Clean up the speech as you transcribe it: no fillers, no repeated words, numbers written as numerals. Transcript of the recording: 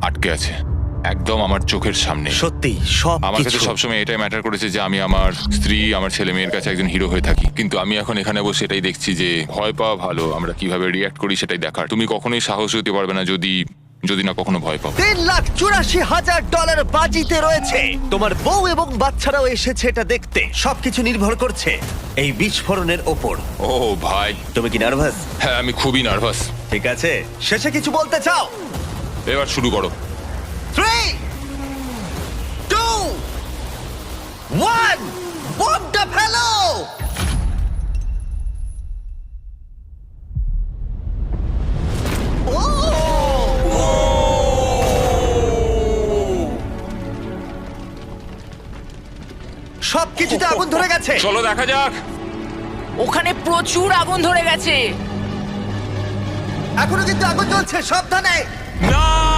আটকে আছে একদম আমার চোখের সামনে। সত্যি সব আমার কাছে কিছু। সবসময় এটাই ম্যাটার করেছে যে আমি আমার স্ত্রী আমার ছেলে মেয়ের কাছে একজন হিরো হয়ে থাকি, কিন্তু আমি এখন এখানে বসে এটাই দেখছি যে ভয় পাওয়া ভালো, আমরা কিভাবে রিয়াক্ট করি সেটাই দেখার। তুমি কখনোই সাহস হতে পারবে না যদি যদি না কখনো ভয় পাও। $3,84,000 বাজিতে রয়েছে। তোমার বউ এবং বাচ্চারাও এসেছে এটা দেখতে। সবকিছু নির্ভর করছে এই বিস্ফোরণের ওপর। ও ভাই, তুমি কি নার্ভাস? হ্যাঁ আমি খুবই নার্ভাস। ঠিক আছে, শেষে কিছু বলতে চাও? এবার শুরু করো। 3, 2, 1, বমটা ফেলো! সবকিছুতে আগুন ধরে গেছে। চলো দেখা যাক। ওখানে প্রচুর আগুন ধরে গেছে। এখনো কিন্তু আগুন জ্বলছে, সাবধানে।